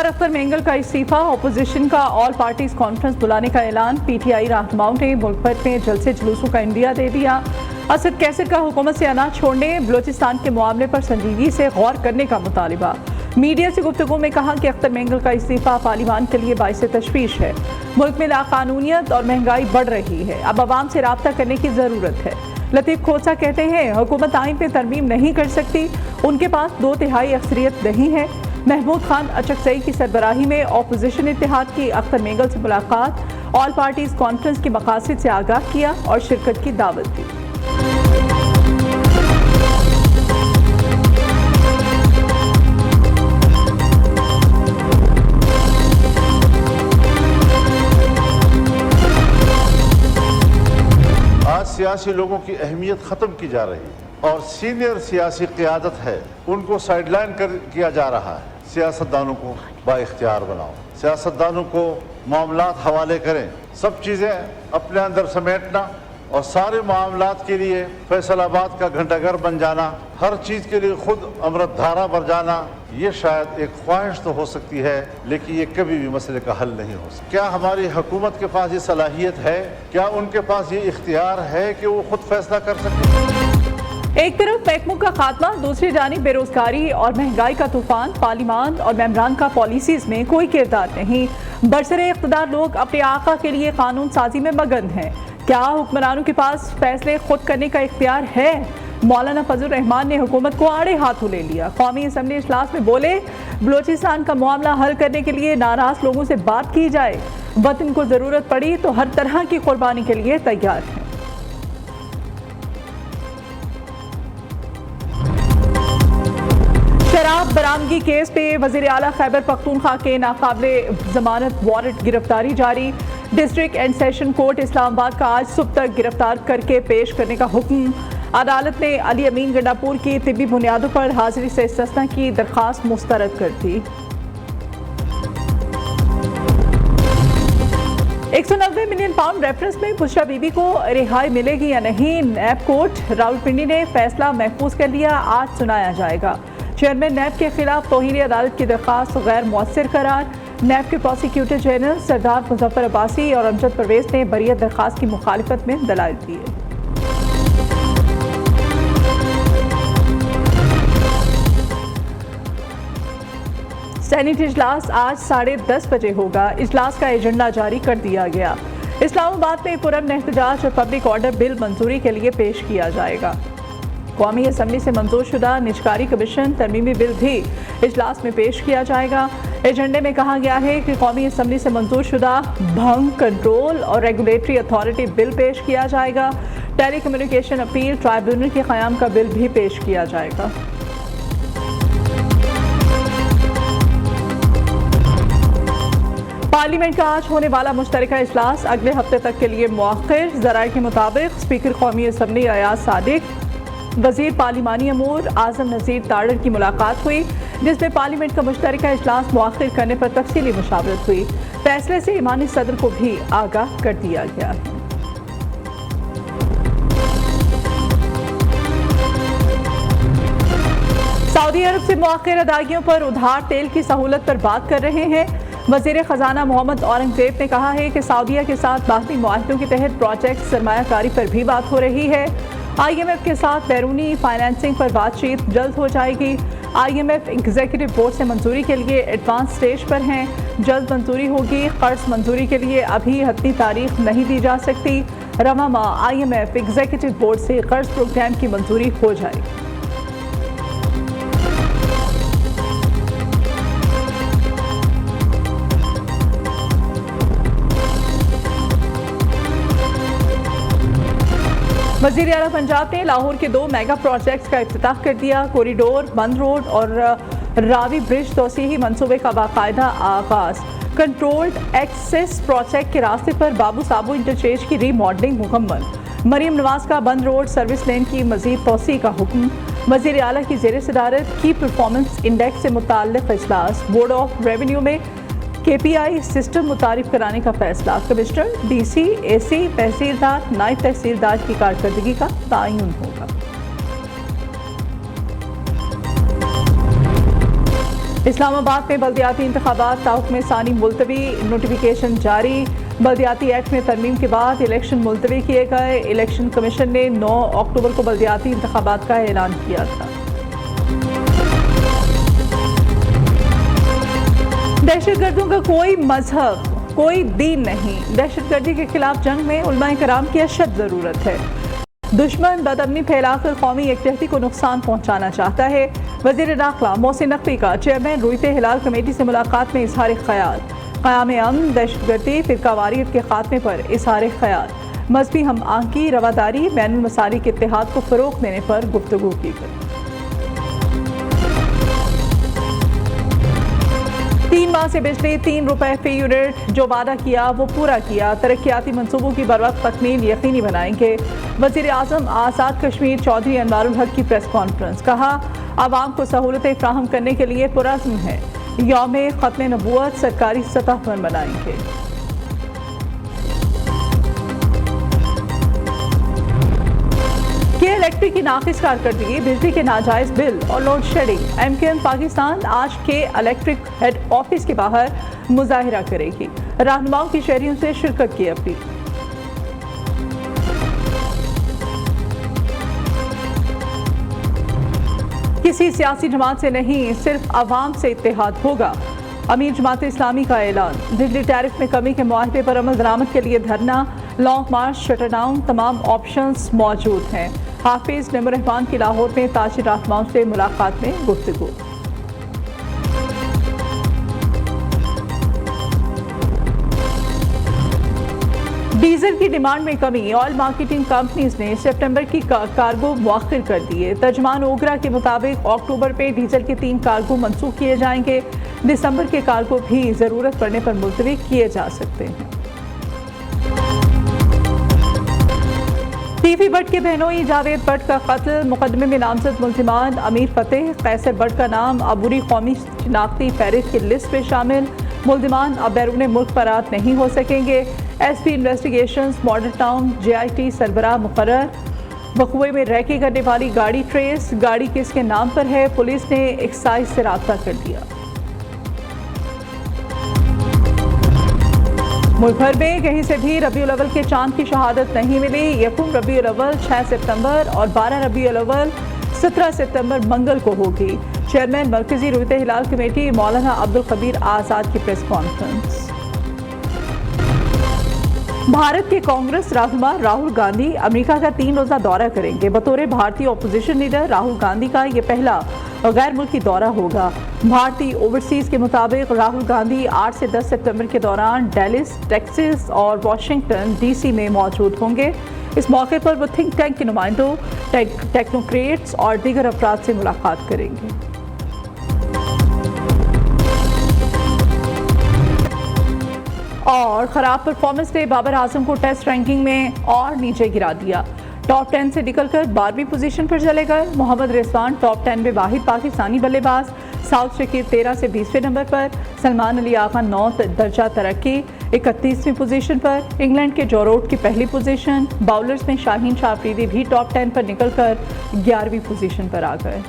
सरदार अख्तर मेंगल का इस्तीफा, अपोजिशन का ऑल पार्टीज कॉन्फ्रेंस बुलाने का ऐलान। पीटीआई रहनुमाओं ने मुल्क भर में जलसे जुलूसों का इंडिया दे दिया। असद कैसर का हुकूमत से अनाज छोड़ने, बलोचिस्तान के मामले पर संजीदगी से गौर करने का मुतालिबा। मीडिया से गुफ्तगू में कहा कि अख्तर मेंगल का इस्तीफा पार्लियामान के लिए बाइस तशवीश है। मुल्क में लाकानूनियत और महंगाई बढ़ रही है, अब आवाम से राब्ता करने की ज़रूरत है। लतीफ़ खोसा कहते हैं हुकूमत आइन पे तरमीम नहीं कर सकती, उनके पास 2/3 अक्सरियत नहीं है। महमूद खान अचकजई की सरबराही में अपोजिशन इत्तेहाद की अख्तर मेंगल से मुलाकात, ऑल पार्टीज कॉन्फ्रेंस के मकासद से आगाह किया और शिरकत की दावत दी। आज सियासी लोगों की अहमियत ख़त्म की जा रही है और सीनियर सियासी क़यादत है उनको साइडलाइन किया जा रहा है। सियासतदानों को बाइख्तियार बनाओ, सियासतदानों को मामलात हवाले करें, सब चीज़ें अपने अंदर समेटना और सारे मामलात के लिए फैसलाबाद का घंटाघर बन जाना, हर चीज़ के लिए खुद अमृतधारा बन जाना, ये शायद एक ख्वाहिश तो हो सकती है, लेकिन ये कभी भी मसले का हल नहीं हो सकता। क्या हमारी हुकूमत के पास ये सलाहियत है, क्या उनके पास ये इख्तियार है कि वो खुद फैसला कर सकें? एक तरफ महकमों का खात्मा, दूसरी जानिब बेरोजगारी और महंगाई का तूफान। पार्लियामान और मेंबरान का पॉलिसीज में कोई किरदार नहीं। बरसरे इख्तिदार लोग अपने आका के लिए कानून साजी में मगन हैं। क्या हुक्मरानों के पास फैसले खुद करने का इख्तियार है? मौलाना फजल रहमान ने हुकूमत को आड़े हाथों ले लिया। कौमी असम्बली इजलास में बोले, बलोचिस्तान का मामला हल करने के लिए नाराज लोगों से बात की जाए, वतन को जरूरत पड़ी तो हर तरह की कुर्बानी के लिए तैयार है। शराब बरामदगी केस पे वज़ीर आला खैबर पख्तूनख्वा के नाकाबिले जमानत वारंट गिरफ्तारी जारी। District and session court Islamabad का आज सुबह तक गिरफ्तार करके पेश करने का हुक्म। अदालत ने अली अमीन गंडापुर की तिब्बी बुनियादों पर हाजिरी से इस्तिस्ना की दरख्वास्त मुस्तरद कर दी। 190 मिलियन पाउंड रेफरेंस में बुशरा बीबी को रिहाई मिलेगी या नहीं, नैब कोर्ट रावलपिंडी ने फैसला महफूज कर लिया, आज सुनाया जाएगा। चेयरमैन नैब के खिलाफ तौहीन अदालत की दरख्वास्त गैर मुअस्सिर करार। नैब के प्रोसिक्यूटर जनरल सरदार मुजफ्फर अब्बासी और अमजद परवेज ने बरियत दरख्वास्त की मुखालिफत में दलाइल दिए। सेनेट इजलास आज 10:30 बजे होगा। इजलास का एजेंडा जारी कर दिया गया। इस्लामाबाद में पुरअमन एहतजाज और पब्लिक ऑर्डर बिल मंजूरी के लिए पेश किया जाएगा। कौमी असम्बली से मंजूर शुदा निजकारी कमीशन तरमीमी बिल भी इजलास में पेश किया जाएगा। एजेंडे में कहा गया है कि कौमी असम्बली से मंजूर शुदा भंग, कंट्रोल और रेगुलेटरी अथॉरिटी बिल पेश किया जाएगा। टेली कम्युनिकेशन अपील ट्राइब्यूनल के क़याम का बिल भी पेश किया जाएगा। पार्लियामेंट का आज होने वाला मुश्तरका इजलास अगले हफ्ते तक के लिए मुअख्खर। ज़राए के मुताबिक स्पीकर कौमी असम्बली अयाज सादिक, वज़ीर पार्लिमानी अमूर आज़म नज़ीर ताड़र की मुलाकात हुई, जिसमें पार्लियामेंट का मुश्तरका इजलास मुअख्खर करने पर तफसीली मुशावरत हुई। फैसले से ईमानी सदर को भी आगाह कर दिया गया है। सऊदी अरब से मुअख्खर अदायगियों पर उधार तेल की सहूलत पर बात कर रहे हैं। वज़ीर ख़जाना मोहम्मद औरंगजेब ने कहा है कि सऊदीया के साथ बाहमी मुआहदों के तहत प्रोजेक्ट सरमायाकारी पर भी बात हो रही है। IMF के साथ बैरूनी फाइनेंसिंग पर बातचीत जल्द हो जाएगी। IMF एग्जीक्यूटिव बोर्ड से मंजूरी के लिए एडवांस स्टेज पर हैं, जल्द मंजूरी होगी। कर्ज मंजूरी के लिए अभी हतमी तारीख नहीं दी जा सकती। रवा माह IMF एग्जीक्यूटिव बोर्ड से कर्ज प्रोग्राम की मंजूरी हो जाएगी। वज़ीर आला पंजाब ने लाहौर के 2 मेगा प्रोजेक्ट्स का इफ्तिताह कर दिया। कॉरिडोर, बंद रोड और रावी ब्रिज तोसीही मंसूबे का बाकायदा आगाज। कंट्रोल्ड एक्सेस प्रोजेक्ट के रास्ते पर बाबू साबू इंटरचेंज की रीमॉडलिंग मुकम्मल। मरियम नवाज का बंद रोड सर्विस लेन की मजीद तोसी का हुक्म। वज़ीर आला की ज़ेर सदारत की परफॉर्मेंस इंडेक्स से मुताल्लिक़ इजलास। बोर्ड ऑफ रेवेन्यू में KPI सिस्टम मुतारिफ कराने का फैसला। कमिश्नर, DC, AC, तहसीलदार, नायब तहसीलदार की कारकर्दगी का तयन होगा। इस्लामाबाद में बल्दियाती इंतखाबात ताहुक्म सानी मुलतवी, नोटिफिकेशन जारी। बल्दियाती एक्ट में तरमीम के बाद इलेक्शन मुलतवी किए गए। इलेक्शन कमीशन ने 9 अक्टूबर को बल्दियाती इंतखाबात का ऐलान किया था। दहशतगर्दों का कोई मजहब, कोई दीन नहीं। दहशतगर्दी के खिलाफ जंग में उलमाए कराम की अशद ज़रूरत है। दुश्मन बदअमनी फैलाकर कौमी एकजहती को नुकसान पहुंचाना चाहता है। वज़ीर दाखिला मोहसिन नकवी का चेयरमैन रुईते हिलाल कमेटी से मुलाकात में इजहार ख्याल। क़याम अमन, दहशतगर्दी, फ़िरकावारियत के खात्मे पर इजहार ख्याल। मजहबी हम आहंगी, रवादारी, बैनुल मसालिक के इत्तेहाद को फ़रोग़ देने पर गुफ्तगू की गई। 3 माह से बिजली 3 रुपए फी यूनिट जो वादा किया वो पूरा किया। तरक्याती मंसूबों की बरवक्त तकमील यकीनी बनाएंगे। वज़ीर आज़म आज़ाद कश्मीर चौधरी अनवारुल हक की प्रेस कॉन्फ्रेंस। कहा, आवाम को सहूलतें फ्राहम करने के लिए पुरअज़्म है। यौम ख़त्म नबूवत सरकारी सतह पर मनाएंगे। के इलेक्ट्रिक की नाक़िस कारकर्दगी, बिजली के नाजायज़ बिल और लोड शेडिंग। एमकेएम पाकिस्तान आज के इलेक्ट्रिक हेड ऑफिस के बाहर मुजाहिरा करेगी। रहनुमाओं की शहरियों से शिरकत की अपील। किसी सियासी जमात से नहीं, सिर्फ अवाम से इत्तेहाद होगा। अमीर जमात इस्लामी का ऐलान। बिजली टैरिफ में कमी के मुआहदे पर अमल दरामद के लिए धरना, लॉन्ग मार्च, शटरडाउन, तमाम ऑप्शंस मौजूद हैं। हाफिज नईमुर रहमान की लाहौर में ताजिर रहनुमाओं से मुलाकात में गुफ्तगू। डीजल की डिमांड में कमी। ऑयल मार्केटिंग कंपनीज ने सितंबर की कार्गो मुअख्खर कर दिए। तर्जमान ओगरा के मुताबिक अक्टूबर में डीजल के 3 कार्गो मंसूख किए जाएंगे। दिसंबर के कार्गो भी ज़रूरत पड़ने पर मुलतवी किए जा सकते हैं। टीवी भट्ट के बहनोई जावेद भट्ट का कत्ल। मुकदमे में नामजद मुल्जिमान अमीर फतेह, कैसर भट्ट का नाम अबूरी कौमी शिनाख्ती फहरिस्त की लिस्ट में शामिल। मुल्जिमान अब बैरून मुल्क फरार नहीं हो सकेंगे। SP investigations model town JIT सरबराह मुकर्रर। वक़ुए में रैकी करने वाली गाड़ी ट्रेस। गाड़ी किसके नाम पर है, पुलिस ने एक्साइज से राब्ता कर दिया। मुल्क भर में कहीं से भी रबीउल अव्वल के चांद की शहादत नहीं मिली। यकुम रबीउल अव्वल 6 सितंबर और 12 रबीउल अव्वल 17 सितंबर मंगल को होगी। चेयरमैन मरकजी रुईते हिलाल कमेटी मौलाना अब्दुल कबीर आज़ाद की प्रेस कॉन्फ्रेंस। भारत के कांग्रेस रहनुमा राहुल गांधी अमेरिका का 3 रोज़ा दौरा करेंगे। बतौर भारतीय अपोजिशन लीडर राहुल गांधी का ये पहला गैर मुल्की दौरा होगा। भारतीय ओवरसीज के मुताबिक राहुल गांधी 8 से 10 सितंबर के दौरान डेलिस, टेक्सास और वाशिंगटन DC में मौजूद होंगे। इस मौके पर वो थिंक टैंक के नुमाइंदों, टेक्नोक्रेट्स और दीगर अफराद से मुलाकात करेंगे। और ख़राब परफॉर्मेंस ने बाबर आजम को टेस्ट रैंकिंग में और नीचे गिरा दिया। टॉप 10 से निकलकर 12वीं पोजीशन पर चले गए। मोहम्मद रिजवान टॉप 10 में वाहिद पाकिस्तानी बल्लेबाज। साउथ शकीर 13 से 20वें नंबर पर। सलमान अली आगा 9 दर्जा तरक्की 31वीं पोजीशन पर। इंग्लैंड के जो रूट की पहली पोजीशन। बाउलर्स में शाहीन शाह अफरीदी भी टॉप 10 पर निकलकर 11वीं पोजीशन पर आ गए।